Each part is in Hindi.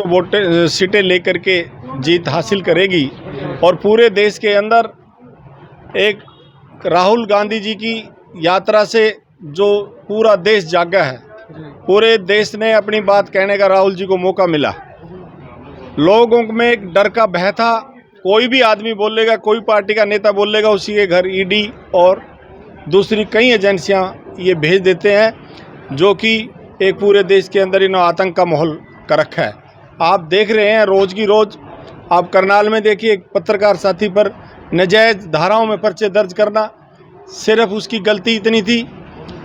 वोट सीटें लेकर के जीत हासिल करेगी और पूरे देश के अंदर एक राहुल गांधी जी की यात्रा से जो पूरा देश जागा है, पूरे देश ने अपनी बात कहने का राहुल जी को मौका मिला। लोगों में एक डर का भय था, कोई भी आदमी बोलेगा, कोई पार्टी का नेता बोलेगा, उसी के घर ईडी और दूसरी कई एजेंसियां ये भेज देते हैं, जो कि एक पूरे देश के अंदर इन्होंने आतंक का माहौल कर रखा है। आप देख रहे हैं रोज की रोज, आप करनाल में देखिए एक पत्रकार साथी पर नाजायज धाराओं में पर्चे दर्ज करना, सिर्फ उसकी गलती इतनी थी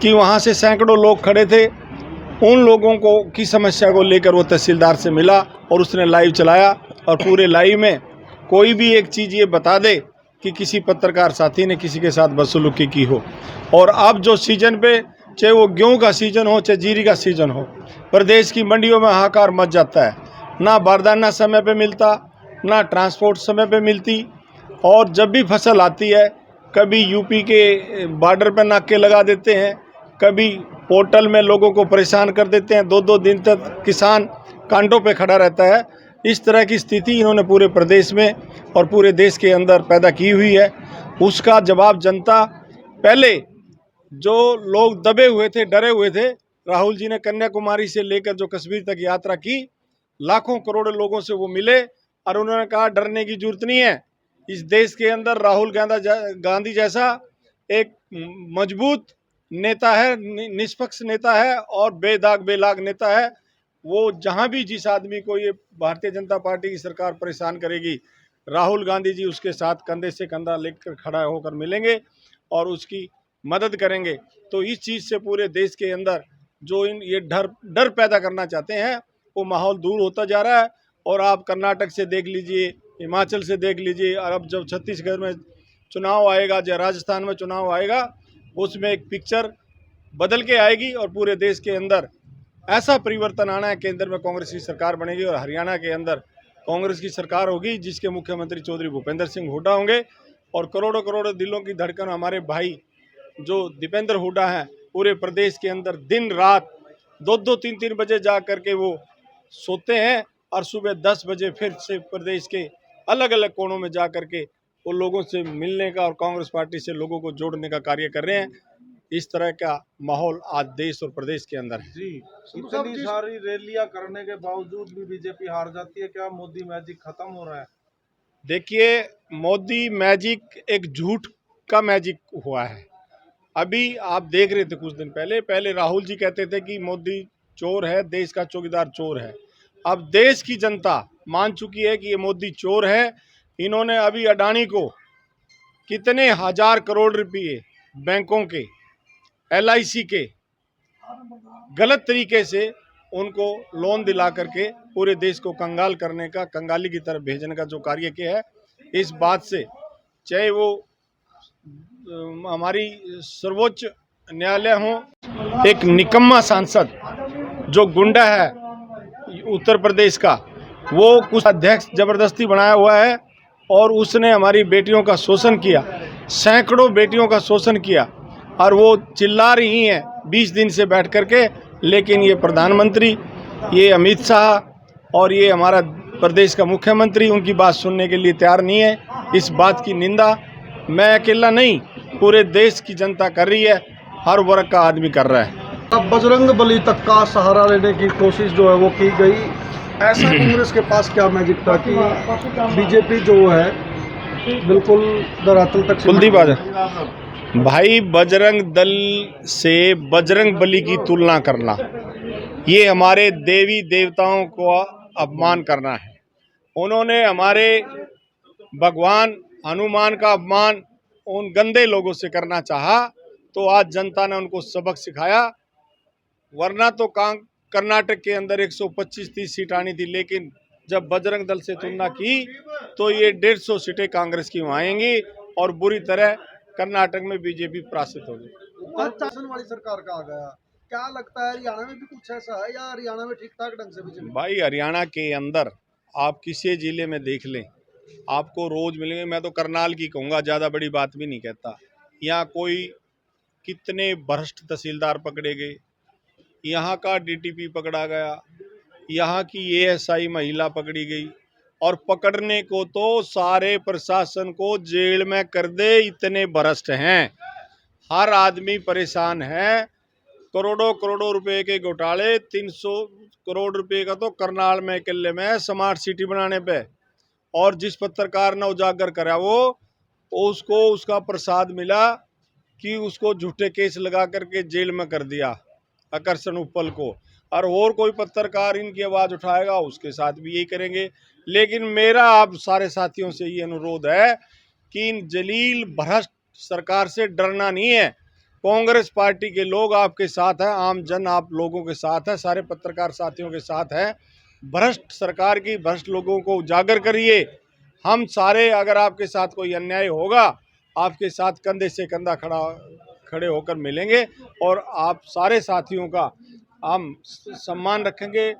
कि वहाँ से सैकड़ों लोग खड़े थे, उन लोगों को की समस्या को लेकर वो तहसीलदार से मिला और उसने लाइव चलाया और पूरे लाइव में कोई भी एक चीज़ ये बता दे कि किसी पत्रकार साथी ने किसी के साथ बदसलूकी की हो। और अब जो सीजन पे, चाहे वो गेहूँ का सीजन हो चाहे जीरी का सीजन हो, प्रदेश की मंडियों में हाहाकार मच जाता है। ना बारदाना समय पे मिलता, ना ट्रांसपोर्ट समय पे मिलती, और जब भी फसल आती है कभी यूपी के बॉर्डर पर नाके लगा देते हैं, कभी पोर्टल में लोगों को परेशान कर देते हैं, 2-2 दिन तक किसान कांटों पे खड़ा रहता है। इस तरह की स्थिति इन्होंने पूरे प्रदेश में और पूरे देश के अंदर पैदा की हुई है। उसका जवाब जनता, पहले जो लोग दबे हुए थे, डरे हुए थे, राहुल जी ने कन्याकुमारी से लेकर जो कश्मीर तक यात्रा की, लाखों करोड़ों लोगों से वो मिले और उन्होंने कहा डरने की जरूरत नहीं है। इस देश के अंदर राहुल गांधी जैसा एक मजबूत नेता है, निष्पक्ष नेता है और बेदाग बेलाग नेता है। वो जहां भी जिस आदमी को ये भारतीय जनता पार्टी की सरकार परेशान करेगी, राहुल गांधी जी उसके साथ कंधे से कंधा लेकर खड़ा होकर मिलेंगे और उसकी मदद करेंगे। तो इस चीज़ से पूरे देश के अंदर जो ये डर पैदा करना चाहते हैं, वो माहौल दूर होता जा रहा है। और आप कर्नाटक से देख लीजिए, हिमाचल से देख लीजिए, और अब जब छत्तीसगढ़ में चुनाव आएगा या राजस्थान में चुनाव आएगा, उसमें एक पिक्चर बदल के आएगी और पूरे देश के अंदर ऐसा परिवर्तन आना है। केंद्र में कांग्रेस की सरकार बनेगी और हरियाणा के अंदर कांग्रेस की सरकार होगी, जिसके मुख्यमंत्री चौधरी भूपेंद्र सिंह हुड्डा होंगे। और करोड़ों करोड़ों दिलों की धड़कन हमारे भाई जो दीपेंद्र हुड्डा हैं, पूरे प्रदेश के अंदर दिन रात 2-2 3-3 बजे जा करके वो सोते हैं और सुबह 10 बजे फिर से प्रदेश के अलग अलग कोनों में जा करके वो लोगों से मिलने का और कांग्रेस पार्टी से लोगों को जोड़ने का कार्य कर रहे हैं। इस तरह का माहौल आज देश और प्रदेश के अंदर है। जी, इतनी सारी रैलियां करने के बावजूद भी बीजेपी हार जाती है, क्या मोदी मैजिक खत्म हो रहा है? देखिए, मोदी मैजिक एक झूठ का मैजिक हुआ है। अभी आप देख रहे थे कुछ दिन पहले राहुल जी कहते थे कि मोदी चोर है, देश का चौकीदार चोर है। अब देश की जनता मान चुकी है कि ये मोदी चोर है। इन्होंने अभी अडानी को कितने हजार करोड़ रुपए बैंकों के, LIC के गलत तरीके से उनको लोन दिला करके पूरे देश को कंगाल करने का, कंगाली की तरफ भेजने का जो कार्य किया है, इस बात से चाहे वो हमारी सर्वोच्च न्यायालय हो, एक निकम्मा सांसद जो गुंडा है उत्तर प्रदेश का, वो कुछ अध्यक्ष जबरदस्ती बनाया हुआ है और उसने हमारी बेटियों का शोषण किया, सैकड़ों बेटियों का शोषण किया, और वो चिल्ला रही हैं 20 दिन से बैठ करके। लेकिन ये प्रधानमंत्री, ये अमित शाह और ये हमारा प्रदेश का मुख्यमंत्री उनकी बात सुनने के लिए तैयार नहीं है। इस बात की निंदा मैं अकेला नहीं, पूरे देश की जनता कर रही है, हर वर्ग का आदमी कर रहा है। अब बजरंग बली तक का सहारा लेने की कोशिश जो है वो की गई। ऐसा कांग्रेस के पास क्या मैजिक था कि बीजेपी जो है बिल्कुल धरातल तक? कुलदीप आजाद भाई, बजरंग दल से बजरंग बली की तुलना करना, ये हमारे देवी देवताओं को अपमान करना है। उन्होंने हमारे भगवान हनुमान का अपमान उन गंदे लोगों से करना चाहा, तो आज जनता ने उनको सबक सिखाया। वरना तो कर्नाटक के अंदर 125-30 सीट आनी थी, लेकिन जब बजरंग दल से तुलना की तो ये 150 सीटें कांग्रेस की वहाँ आएंगी और बुरी तरह कर्नाटक में बीजेपी पराजित होगी। शासन वाली सरकार का आ गया, क्या लगता है हरियाणा में भी कुछ ऐसा है या हरियाणा में ठीक ठाक ढंग से बीजेपी? भाई, हरियाणा के अंदर आप किसी जिले में देख लें, आपको रोज़ मिलेंगे। मैं तो करनाल की कहूँगा, ज़्यादा बड़ी बात भी नहीं कहता। यहाँ कोई कितने भ्रष्ट तहसीलदार पकड़े गए, यहाँ का डीटीपी पकड़ा गया, यहाँ की एएसआई महिला पकड़ी गई, और पकड़ने को तो सारे प्रशासन को जेल में कर दे, इतने भ्रष्ट हैं। हर आदमी परेशान है। करोड़ों करोड़ों रुपए के घोटाले, 300 करोड़ रुपए का तो करनाल में किले में स्मार्ट सिटी बनाने पे, और जिस पत्रकार ने उजागर करा वो उसको उसका प्रसाद मिला कि उसको झूठे केस लगा करके जेल में कर दिया, आकर्षण उपल को। और कोई पत्रकार इनकी आवाज़ उठाएगा उसके साथ भी यही करेंगे। लेकिन मेरा आप सारे साथियों से ये अनुरोध है कि इन जलील भ्रष्ट सरकार से डरना नहीं है। कांग्रेस पार्टी के लोग आपके साथ हैं, आम जन आप लोगों के साथ है, सारे पत्रकार साथियों के साथ है। भ्रष्ट सरकार की, भ्रष्ट लोगों को उजागर करिए। हम सारे, अगर आपके साथ कोई अन्याय होगा, आपके साथ कंधे से कंधा खड़े होकर मिलेंगे, और आप सारे साथियों का हम सम्मान रखेंगे।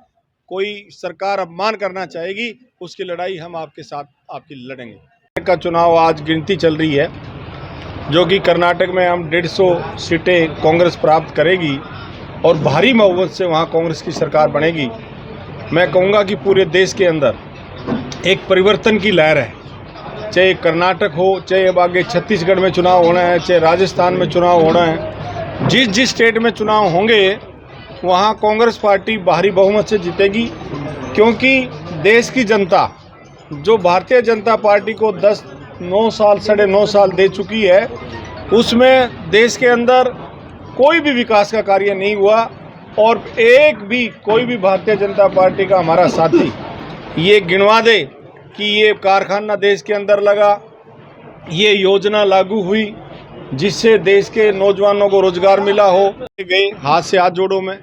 कोई सरकार अपमान करना चाहेगी, उसकी लड़ाई हम आपके साथ आपकी लड़ेंगे। का चुनाव आज गिनती चल रही है, जो कि कर्नाटक में हम 150 सीटें कांग्रेस प्राप्त करेगी और भारी बहुमत से वहाँ कांग्रेस की सरकार बनेगी। मैं कहूँगा कि पूरे देश के अंदर एक परिवर्तन की लहर है, चाहे कर्नाटक हो, चाहे अब आगे छत्तीसगढ़ में चुनाव होना है, चाहे राजस्थान में चुनाव होना है। जिस स्टेट में चुनाव होंगे वहाँ कांग्रेस पार्टी भारी बहुमत से जीतेगी, क्योंकि देश की जनता जो भारतीय जनता पार्टी को 9 साल 9.5 साल दे चुकी है, उसमें देश के अंदर कोई भी विकास का कार्य नहीं हुआ, और कोई भी भारतीय जनता पार्टी का हमारा साथी ये गिनवा दे कि ये कारखाना देश के अंदर लगा, ये योजना लागू हुई जिससे देश के नौजवानों को रोजगार मिला हो। गए हाथ से हाथ जोड़ो में,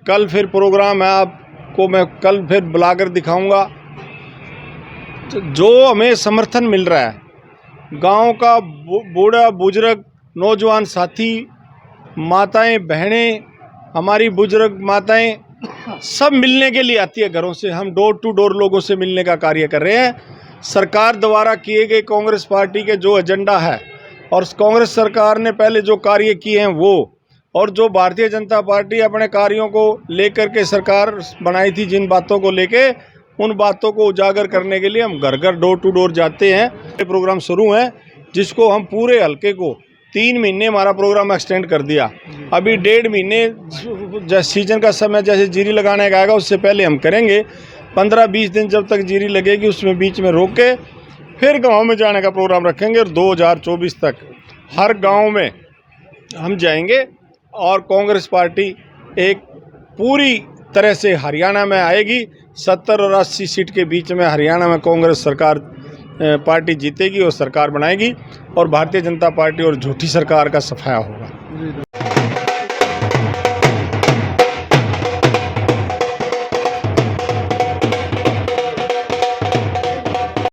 कल फिर प्रोग्राम है, आपको मैं कल फिर बुलाकर दिखाऊंगा। जो हमें समर्थन मिल रहा है, गांव का बूढ़ा बुजुर्ग, नौजवान साथी, माताएं बहनें, हमारी बुजुर्ग माताएं सब मिलने के लिए आती है घरों से। हम डोर टू डोर लोगों से मिलने का कार्य कर रहे हैं। सरकार द्वारा किए गए कांग्रेस पार्टी के जो एजेंडा है, और कांग्रेस सरकार ने पहले जो कार्य किए हैं वो, और जो भारतीय जनता पार्टी अपने कार्यों को लेकर के सरकार बनाई थी, जिन बातों को लेके, उन बातों को उजागर करने के लिए हम घर घर डोर टू डोर जाते हैं। ये प्रोग्राम शुरू है, जिसको हम पूरे हल्के को 3 महीने हमारा प्रोग्राम एक्सटेंड कर दिया। अभी 1.5 महीने सीजन का समय जैसे जीरी लगाने का आएगा, उससे पहले हम करेंगे। 15-20 दिन जब तक जीरी लगेगी, उसमें बीच में रोक के फिर गाँव में जाने का प्रोग्राम रखेंगे, और 2024 तक हर गाँव में हम जाएंगे। और कांग्रेस पार्टी एक पूरी तरह से हरियाणा में आएगी। 70 और 80 सीट के बीच में हरियाणा में कांग्रेस सरकार पार्टी जीतेगी और सरकार बनाएगी, और भारतीय जनता पार्टी और झूठी सरकार का सफाया होगा।